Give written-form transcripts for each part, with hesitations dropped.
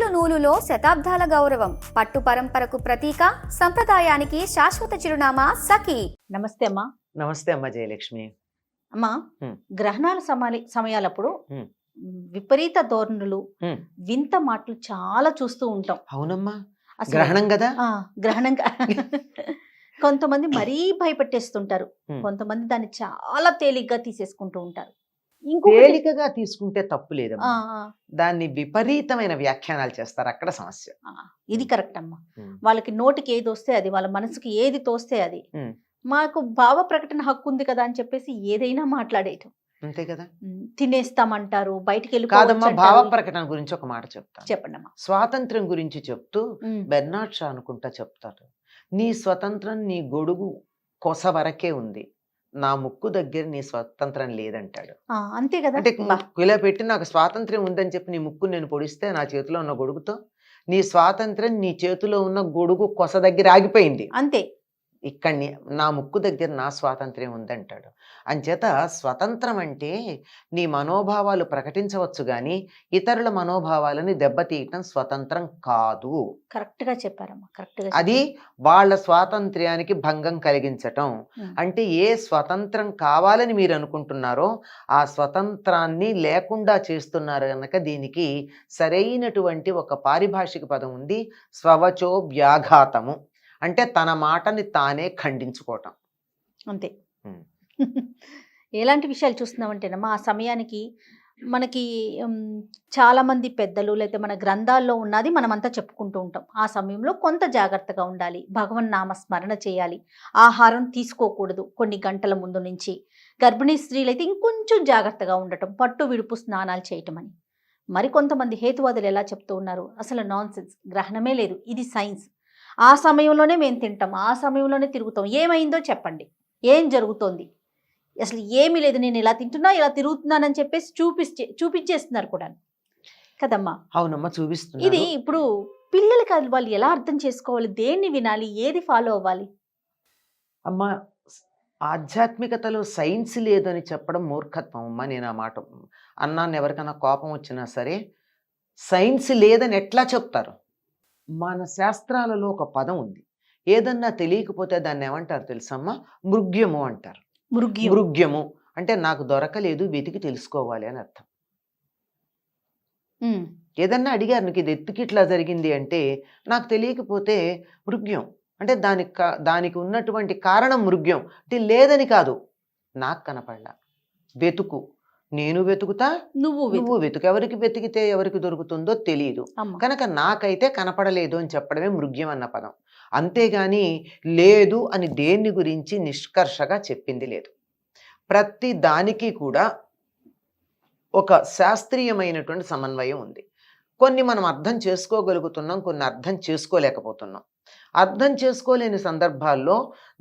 నూలులో శతాబ్దాల గౌరవం, పట్టు పరంపరకు ప్రతీక, సంప్రదాయానికి శాశ్వత చిరునామా సఖీ. నమస్తే అమ్మా. నమస్తే అమ్మ జయలక్ష్మి. అమ్మా, గ్రహణాల సమయాలప్పుడు విపరీత ధోరణులు, వింత మాటలు చాలా చూస్తూ ఉంటాం. అవునమ్మా, గ్రహణం కదా. గ్రహణం కొంతమంది మరీ భయపెట్టేస్తుంటారు, కొంతమంది దాన్ని చాలా తేలిగ్గా తీసేసుకుంటూ ఉంటారు. తేలికగా తీసుకుంటే తప్పు లేదమ్మా, దాన్ని విపరీతమైన వ్యాఖ్యానాలు చేస్తారు, అక్కడ సమస్య. ఇది కరెక్ట్ అమ్మా. వాళ్ళకి నోటికి ఏది వస్తే అది, వాళ్ళ మనసుకి ఏది తోస్తే అది. మాకు భావ ప్రకటన హక్కు ఉంది కదా అని చెప్పేసి ఏదైనా మాట్లాడేయటం, అంతే కదా. తినేస్తామంటారు, బయటికి వెళ్ళి. కాదమ్మా, భావ ప్రకటన గురించి ఒక మాట చెప్తాను. చెప్పండి అమ్మా. స్వాతంత్ర్యం గురించి చెప్తూ బెర్నాడ్ షా అనుకుంటా చెప్తారు, నీ స్వతంత్రం నీ గొడుగు కొస వరకే ఉంది, నా ముక్కు దగ్గర నీ స్వాతంత్రం లేదంటాడు. అంతే కదా. అంటే ఇలా పెట్టి నాకు స్వాతంత్ర్యం ఉందని చెప్పి నీ ముక్కు నేను పొడిస్తే నా చేతిలో ఉన్న గొడుగుతో నీ స్వాతంత్రం నీ చేతిలో ఉన్న గొడుగు కొస దగ్గర ఆగిపోయింది, అంతే. ఇక్కడ నా ముక్కు దగ్గర నా స్వాతంత్ర్యం ఉందంటాడు. అంచేత స్వతంత్రం అంటే నీ మనోభావాలు ప్రకటించవచ్చు కానీ ఇతరుల మనోభావాలని దెబ్బతీయటం స్వతంత్రం కాదు. కరెక్ట్ గా చెప్పారమ్మా, కరెక్ట్ గా. అది వాళ్ళ స్వాతంత్ర్యానికి భంగం కలిగించటం. అంటే ఏ స్వతంత్రం కావాలని మీరు అనుకుంటున్నారో ఆ స్వతంత్రాన్ని లేకుండా చేస్తున్నారు కనుక దీనికి సరైనటువంటి ఒక పారిభాషిక పదం ఉంది, స్వవచో వ్యాఘాతము. అంటే తన మాటని తానే ఖండించుకోవటం, అంతే. ఎలాంటి విషయాలు చూస్తున్నామంటేనమ్మా, ఆ సమయానికి మనకి చాలా మంది పెద్దలు లేకపోతే మన గ్రంథాల్లో ఉన్నది మనమంతా చెప్పుకుంటూ ఉంటాం. ఆ సమయంలో కొంత జాగ్రత్తగా ఉండాలి, భగవన్ నామ స్మరణ చేయాలి, ఆహారం తీసుకోకూడదు కొన్ని గంటల ముందు నుంచి, గర్భిణీ స్త్రీలు అయితే ఇంకొంచెం జాగ్రత్తగా ఉండటం, పట్టు విడుపు స్నానాలు చేయటం అని. మరికొంతమంది హేతువాదులు ఎలా చెప్తూ ఉన్నారు, అసలు నాన్ సెన్స్, గ్రహణమే లేదు, ఇది సైన్స్, ఆ సమయంలోనే మేము తింటాం, ఆ సమయంలోనే తిరుగుతాం, ఏమైందో చెప్పండి, ఏం జరుగుతోంది, అసలు ఏమీ లేదు, నేను ఇలా తింటున్నా ఇలా తిరుగుతున్నానని చెప్పేసి చూపించేస్తున్నారు కూడా కదమ్మా. అవునమ్మా, చూపిస్తున్నారు. ఇది ఇప్పుడు పిల్లలకి వాళ్ళు ఎలా అర్థం చేసుకోవాలి, దేన్ని వినాలి, ఏది ఫాలో అవ్వాలి? అమ్మా, ఆధ్యాత్మికతలో సైన్స్ లేదని చెప్పడం మూర్ఖత్వం అమ్మా. నేను ఆ మాట అన్నాను, ఎవరికైనా కోపం వచ్చినా సరే సైన్స్ లేదని ఎట్లా చెప్తారు? మన శాస్త్రాలలో ఒక పదం ఉంది, ఏదన్నా తెలియకపోతే దాన్ని ఏమంటారు తెలుసమ్మా? మృగ్యము అంటారు. మృగ్యము అంటే నాకు దొరకలేదు, వెతికి తెలుసుకోవాలి అని అర్థం. ఏదన్నా అడిగారు, నీకు ఇది ఎత్తుకి ఇట్లా జరిగింది అంటే నాకు తెలియకపోతే మృగ్యం అంటే దానికి ఉన్నటువంటి కారణం మృగ్యం అంటే లేదని కాదు, నాకు కనపడలా, వెతుకు, నేను వెతుకుతా, నువ్వు వెతుకు, ఎవరికి వెతికితే ఎవరికి దొరుకుతుందో తెలియదు కనుక నాకైతే కనపడలేదు అని చెప్పడమే మృగ్యం అన్న పదం. అంతేగాని లేదు అని దేన్ని గురించి నిష్కర్షగా చెప్పింది లేదు. ప్రతి దానికి కూడా ఒక శాస్త్రీయమైనటువంటి సమన్వయం ఉంది. కొన్ని మనం అర్థం చేసుకోగలుగుతున్నాం, కొన్ని అర్థం చేసుకోలేకపోతున్నాం. అర్థం చేసుకోలేని సందర్భాల్లో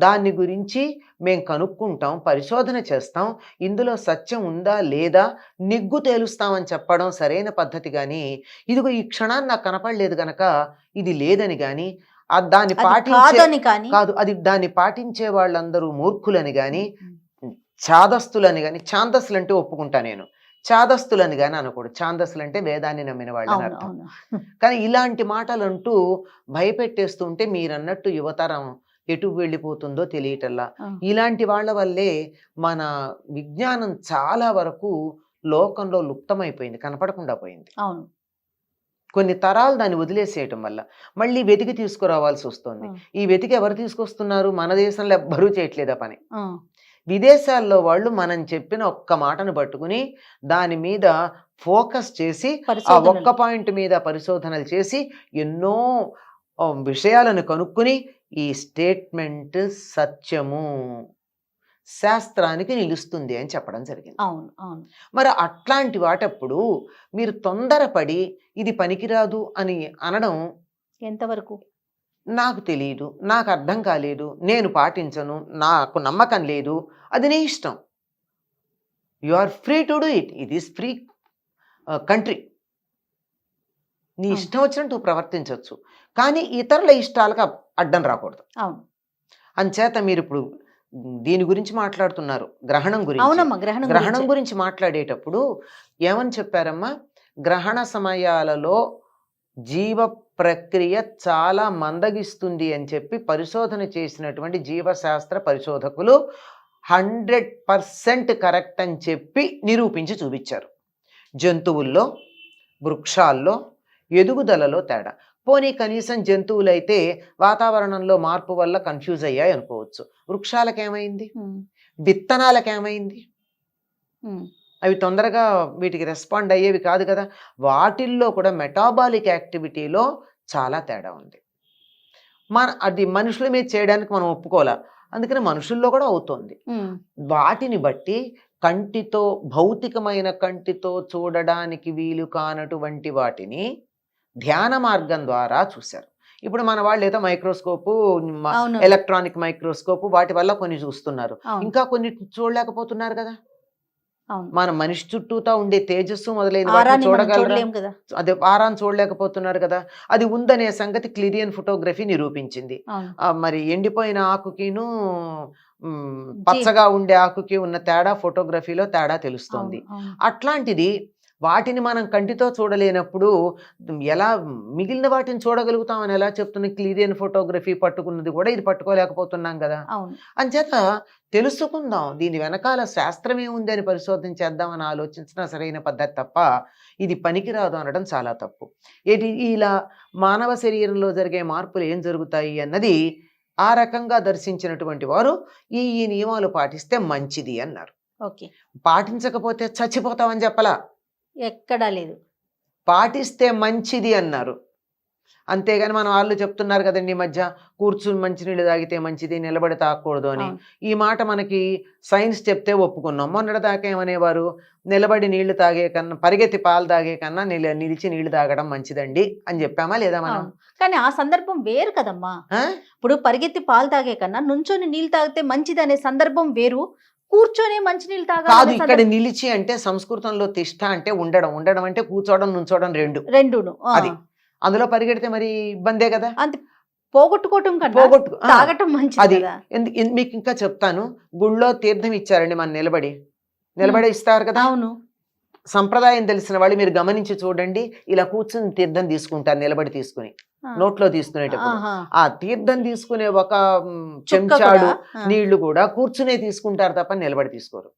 దాన్ని గురించి మేము కనుక్కుంటాం, పరిశోధన చేస్తాం, ఇందులో సత్యం ఉందా లేదా నిగ్గు తేలుస్తామని చెప్పడం సరైన పద్ధతి. కానీ ఇదిగో ఈ క్షణాన్ని నాకు కనపడలేదు గనక ఇది లేదని కానీ దాన్ని కాదు, అది దాన్ని పాటించే వాళ్ళందరూ మూర్ఖులని కానీ ఛాదస్తులని కానీ, ఛాందస్సులు అంటే ఒప్పుకుంటా నేను, ఛాదస్తులని కానీ అనకూడదు. ఛాందస్సులు అంటే వేదాన్ని నమ్మిన వాళ్ళని అర్థం. కానీ ఇలాంటి మాటలు అంటూ భయపెట్టేస్తుంటే మీరన్నట్టు యువతరం ఎటు వెళ్ళిపోతుందో తెలియటల్లా. ఇలాంటి వాళ్ళ వల్లే మన విజ్ఞానం చాలా వరకు లోకంలో లుప్తమైపోయింది, కనపడకుండా పోయింది. కొన్ని తరాలు దాన్ని వదిలేసేయటం వల్ల మళ్ళీ వెతికి తీసుకురావాల్సి వస్తుంది. ఈ వెతికి ఎవరు తీసుకొస్తున్నారు? మన దేశంలో ఎవ్వరూ చేయట్లేదా పని. విదేశాల్లో వాళ్ళు మనం చెప్పిన ఒక్క మాటను పట్టుకుని దాని మీద ఫోకస్ చేసి ఆ ఒక్క పాయింట్ మీద పరిశోధనలు చేసి ఎన్నో విషయాలను కనుక్కుని ఈ స్టేట్మెంట్ సత్యము, శాస్త్రానికి నిలుస్తుంది అని చెప్పడం జరిగింది. మరి అట్లాంటి వాటప్పుడు మీరు తొందరపడి ఇది పనికిరాదు అని అనడం ఎంతవరకు? నాకు తెలియదు, నాకు అర్థం కాలేదు, నేను పాటించను, నాకు నమ్మకం లేదు, అది నీ ఇష్టం. You are free to do it. ఇది ఈస్ ఫ్రీ కంట్రీ. నీ ఇష్టం వచ్చినట్టు ప్రవర్తించవచ్చు, కానీ ఇతరుల ఇష్టాలకు అడ్డం రాకూడదు. అంచేత మీరు ఇప్పుడు దీని గురించి మాట్లాడుతున్నారు, గ్రహణం గురించి. గ్రహణం గురించి మాట్లాడేటప్పుడు ఏమని చెప్పారమ్మా? గ్రహణ సమయాలలో జీవ ప్రక్రియ చాలా మందగిస్తుంది అని చెప్పి పరిశోధన చేసినటువంటి జీవశాస్త్ర పరిశోధకులు 100% కరెక్ట్ అని చెప్పి నిరూపించి చూపించారు. జంతువుల్లో, వృక్షాల్లో ఎదుగుదలలో తేడా. పోనీ కనీసం జంతువులైతే వాతావరణంలో మార్పు వల్ల కన్ఫ్యూజ్ అయ్యాయి అనుకోవచ్చు. వృక్షాలకేమైంది, విత్తనాలకేమైంది? అవి తొందరగా వీటికి రెస్పాండ్ అయ్యేవి కాదు కదా. వాటిల్లో కూడా మెటాబాలిక్ యాక్టివిటీలో చాలా తేడా ఉంది. అది మనుషుల మీద చేయడానికి మనం ఒప్పుకోలే, అందుకని మనుషుల్లో కూడా అవుతోంది. వాటిని బట్టి కంటితో, భౌతికమైన కంటితో చూడడానికి వీలు కానటువంటి వాటిని ధ్యాన మార్గం ద్వారా చూశారు. ఇప్పుడు మన వాళ్ళు ఏదో మైక్రోస్కోపు, ఎలక్ట్రానిక్ మైక్రోస్కోపు వాటి వల్ల కొన్ని చూస్తున్నారు, ఇంకా కొన్ని చూడలేకపోతున్నారు కదా. మన మనిషి చుట్టూతా ఉండే తేజస్సు మొదలైన వాటిని చూడగలరా? అదే ఆరాన్ని చూడలేకపోతున్నారు కదా. అది ఉందనే సంగతి క్లిరియన్ ఫోటోగ్రఫీ నిరూపించింది. మరి ఎండిపోయిన ఆకుకిను పచ్చగా ఉండే ఆకుకి ఉన్న తేడా ఫోటోగ్రఫీలో తేడా తెలుస్తుంది. అట్లాంటిది వాటిని మనం కంటితో చూడలేనప్పుడు ఎలా మిగిలిన వాటిని చూడగలుగుతామని ఎలా చెప్తున్న క్లిరియన్ ఫోటోగ్రఫీ పట్టుకున్నది కూడా ఇది పట్టుకోలేకపోతున్నాం కదా. అంచేత తెలుసుకుందాం, దీని వెనకాల శాస్త్రం ఏముంది అని పరిశోధన చేద్దామని ఆలోచించిన సరైన పద్ధతి తప్ప ఇది పనికిరాదు అనడం చాలా తప్పు. ఇలా మానవ శరీరంలో జరిగే మార్పులు ఏం జరుగుతాయి అన్నది ఆ రకంగా దర్శించినటువంటి వారు ఈ నియమాలు పాటిస్తే మంచిది అన్నారు. పాటించకపోతే చచ్చిపోతామని చెప్పలా, ఎక్కడా లేదు, పాటిస్తే మంచిది అన్నారు. అంతేగాని మన వాళ్ళు చెప్తున్నారు కదండి ఈ మధ్య, కూర్చుని మంచినీళ్ళు తాగితే మంచిది, నిలబడి తాగకూడదు అని. ఈ మాట మనకి సైన్స్ చెప్తే ఒప్పుకున్నాం. మొన్నటి దాకా ఏమనేవారు, నిలబడి నీళ్లు తాగే కన్నా, పరిగెత్తి పాలు తాగే కన్నా నిలిచి నీళ్లు తాగడం మంచిదండి అని చెప్పామా లేదా మనం? కానీ ఆ సందర్భం వేరు కదమ్మా. ఇప్పుడు పరిగెత్తి పాలు తాగే కన్నా నుంచొని నీళ్లు తాగితే మంచిది అనే సందర్భం వేరు, కూర్చొని మంచినీళ్ళు తాగాలి. ఇక్కడ నిలిచి అంటే సంస్కృతంలో తిష్ట అంటే ఉండడం, ఉండడం అంటే కూర్చోవడం, నుంచోవడం రెండును. అది అందులో పరిగెడితే మరి ఇబ్బందే కదా. అంతే, పోగొట్టుకోవటం తాగటం మంచిది. అది మీకు ఇంకా చెప్తాను. గుళ్ళో తీర్థం ఇచ్చారండి, మన నిలబడి ఇస్తారు కదా. అవును, సంప్రదాయం తెలిసిన వాళ్ళు మీరు గమనించి చూడండి, ఇలా కూర్చుని తీర్థం తీసుకుంటారు, నిలబడి తీసుకుని నోట్లో తీసుకునేటప్పుడు. ఆ తీర్థం తీసుకునే ఒక చెంచాడు నీళ్లు కూడా కూర్చునే తీసుకుంటారు తప్ప నిలబడి తీసుకోరు.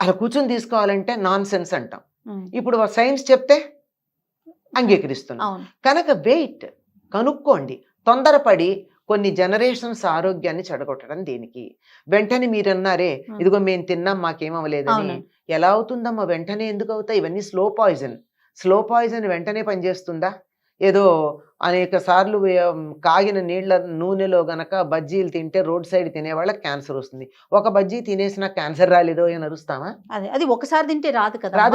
అలా కూర్చుని తీసుకోవాలంటే నాన్ సెన్స్ అంటాం. ఇప్పుడు సైన్స్ చెప్తే అంగీకరిస్తున్నాం కనుక వెయిట్ కనుక్కోండి. తొందరపడి కొన్ని జనరేషన్స్ ఆరోగ్యాన్ని చెడగొట్టడం దేనికి? వెంటనే మీరన్నారే ఇదిగో మేము తిన్నాం మాకేమవలేదని, ఎలా అవుతుందమ్మా? వెంటనే ఎందుకు అవుతాయి? ఇవన్నీ స్లో పాయిజన్ వెంటనే పనిచేస్తుందా? ఏదో అనేక సార్లు కాగిన నీళ్ల నూనెలో గనక బజ్జీలు తింటే రోడ్ సైడ్ తినే వాళ్ళకి క్యాన్సర్ వస్తుంది. ఒక బజ్జీ తినేసిన క్యాన్సర్ రాలేదో అని అరుస్తామా? అది ఒకసారి తింటే రాదు కదా.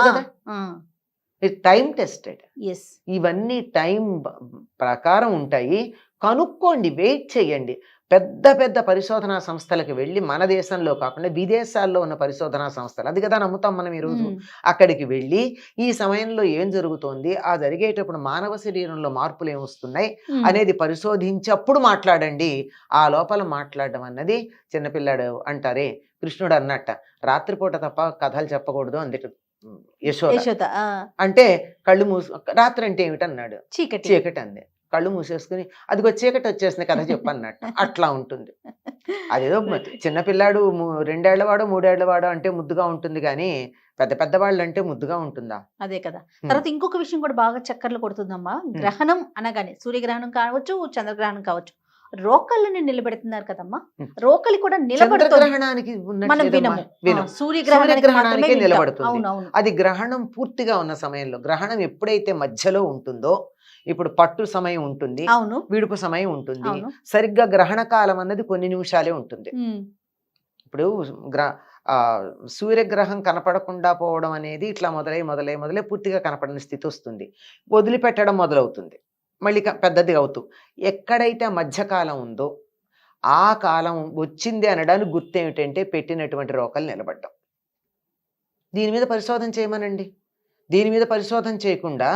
Time tested. ఇవన్నీ టైం ప్రకారం ఉంటాయి. కనుక్కోండి, వెయిట్ చేయండి. పెద్ద పెద్ద పరిశోధనా సంస్థలకు వెళ్ళి, మన దేశంలో కాకుండా విదేశాల్లో ఉన్న పరిశోధనా సంస్థలు, అది కదా నమ్ముతాం మనం ఈరోజు, అక్కడికి వెళ్ళి ఈ సమయంలో ఏం జరుగుతోంది, ఆ జరిగేటప్పుడు మానవ శరీరంలో మార్పులు ఏమొస్తున్నాయి అనేది పరిశోధించప్పుడు మాట్లాడండి. ఆ లోపల మాట్లాడడం అన్నది చిన్నపిల్లాడు అంటారే, కృష్ణుడు అన్నట్ట రాత్రిపూట తప్ప కథలు చెప్పకూడదు అందుకు యశోద. అంటే కళ్ళు రాత్రి అంటే ఏమిటన్నాడు, చీకటి అంది. కళ్ళు మూసేసుకుని అదిగో చీకటి వచ్చేసిన కథ చెప్పన్నట్టు అట్లా ఉంటుంది. అదేదో చిన్నపిల్లాడు 2 ఏళ్లవాడో 3 ఏళ్లవాడో అంటే ముద్దుగా ఉంటుంది, కానీ పెద్దవాళ్ళు అంటే ముద్దుగా ఉంటుందా? అదే కదా. తర్వాత ఇంకొక విషయం కూడా బాగా చక్కర్లు కొడుతుందమ్మా. గ్రహణం అనగానే సూర్యగ్రహణం కావచ్చు, చంద్రగ్రహణం కావచ్చు, రోకళ్ళని నిలబెడుతున్నారు కదమ్మా. రోకలి కూడా నిలబడుతుంది, మనం వినము. సూర్యగ్రహణానికి నిలబడుతుంది. అది గ్రహణం పూర్తిగా ఉన్న సమయంలో. గ్రహణం ఎప్పుడైతే మధ్యలో ఉంటుందో, ఇప్పుడు పట్టు సమయం ఉంటుంది, విడుపు సమయం ఉంటుంది, సరిగ్గా గ్రహణ కాలం అన్నది కొన్ని నిమిషాలే ఉంటుంది. ఇప్పుడు సూర్యగ్రహం కనపడకుండా పోవడం అనేది ఇట్లా మొదలై పూర్తిగా కనపడని స్థితి వస్తుంది. వదిలిపెట్టడం మొదలవుతుంది, మళ్ళీ పెద్దది అవుతూ ఎక్కడైతే మధ్యకాలం ఉందో ఆ కాలం వచ్చింది అనడానికి గుర్తు ఏమిటంటే పెట్టినటువంటి రోకలు నిలబడ్డం. దీని మీద పరిశోధన చేయమనండి. దీని మీద పరిశోధన చేయకుండా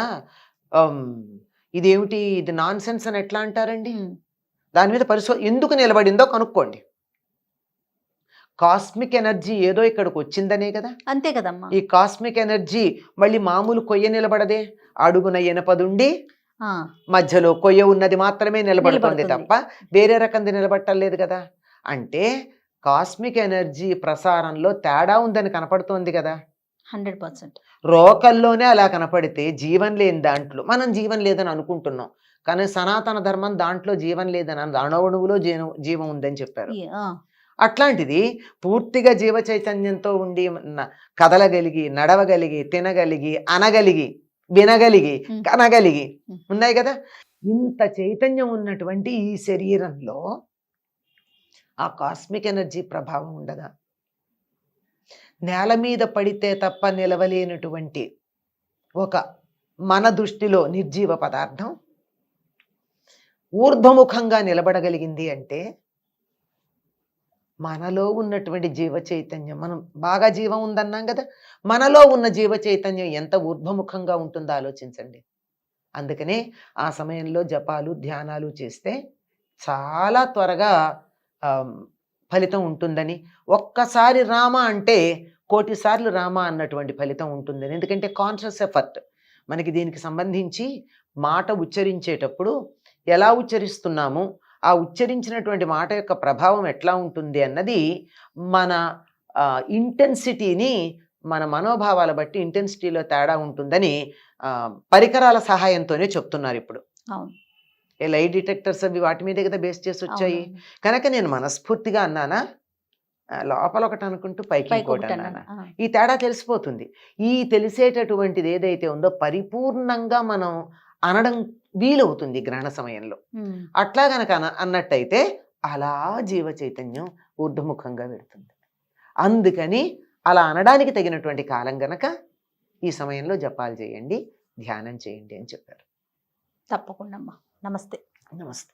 ఇదేమిటి, ఇది నాన్ సెన్స్ అని ఎట్లా అంటారండి? దాని మీద ఎందుకు నిలబడిందో కనుక్కోండి. కాస్మిక్ ఎనర్జీ ఏదో ఇక్కడికి వచ్చిందనే కదా. అంతే కదమ్మా. ఈ కాస్మిక్ ఎనర్జీ మళ్ళీ మామూలు కొయ్య నిలబడదే, అడుగున ఎనపదుండి ఆ, మధ్యలో కొయ్య ఉన్నది మాత్రమే నిలబడుతుంది నిలబడుతుంది. తప్ప వేరే రకంది నిలబట్టలేదు కదా. అంటే కాస్మిక్ ఎనర్జీ ప్రసారంలో తేడా ఉందని కనపడుతోంది కదా. 100%. రోకల్లోనే అలా కనపడితే జీవం లేని దాంట్లో మనం జీవం లేదని అనుకుంటున్నాం, కానీ సనాతన ధర్మం దాంట్లో జీవం లేదని అణువులో జీవం ఉందని చెప్పారు. ఆ, అట్లాంటిది పూర్తిగా జీవ చైతన్యంతో ఉండి కదలగలిగి, నడవగలిగి, తినగలిగి, అనగలిగి, వినగలిగి, కనగలిగి ఉన్నాయి కదా. ఇంత చైతన్యం ఉన్నటువంటి ఈ శరీరంలో ఆ కాస్మిక్ ఎనర్జీ ప్రభావం ఉండదా? నేల మీద పడితే తప్ప నిలవలేనటువంటి ఒక మన దృష్టిలో నిర్జీవ పదార్థం ఊర్ధ్వముఖంగా నిలబడగలిగింది అంటే మనలో ఉన్నటువంటి జీవ చైతన్యం, మనం బాగా జీవం ఉందన్నాం కదా, మనలో ఉన్న జీవ చైతన్యం ఎంత ఊర్ధ్వముఖంగా ఉంటుందో ఆలోచించండి. అందుకనే ఆ సమయంలో జపాలు ధ్యానాలు చేస్తే చాలా త్వరగా ఫలితం ఉంటుందని, ఒక్కసారి రామ అంటే 1,000,000 సార్లు రామ అన్నటువంటి ఫలితం ఉంటుందని. ఎందుకంటే కాన్షియస్ ఎఫర్ట్ మనకి దీనికి సంబంధించి మాట ఉచ్చరించేటప్పుడు ఎలా ఉచ్చరిస్తున్నాము, ఆ ఉచ్చరించినటువంటి మాట యొక్క ప్రభావం ఎట్లా ఉంటుంది అన్నది మన ఇంటెన్సిటీని, మన మనోభావాల బట్టి ఇంటెన్సిటీలో తేడా ఉంటుందని పరికరాల సహాయంతోనే చెప్తున్నారు ఇప్పుడు. అవును. లై డిటెక్టర్స్ అవి వాటి మీదే కదా బేస్ చేసి వచ్చాయి. అవునండి. కనుక నేను మనస్ఫూర్తిగా అన్నానా, లోపల ఒకటి అనుకుంటూ పైకి ఇంకోటి పైకొకటి అన్నానా, అన్నాను. ఈ తేడా తెలిసిపోతుంది. ఈ తెలిసేటటువంటిది ఏదైతే ఉందో పరిపూర్ణంగా మనం అనడం వీలవుతుంది గ్రహణ సమయంలో. అట్లా గనక అన్నట్టయితే అలా జీవ చైతన్యం ఊర్ధ్వముఖంగా పెడుతుంది. అందుకని అలా అనడానికి తగినటువంటి కాలం గనక ఈ సమయంలో జపాలు చేయండి, ధ్యానం చేయండి అని చెప్పారు. తప్పకుండా అమ్మా. నమస్తే. నమస్తే.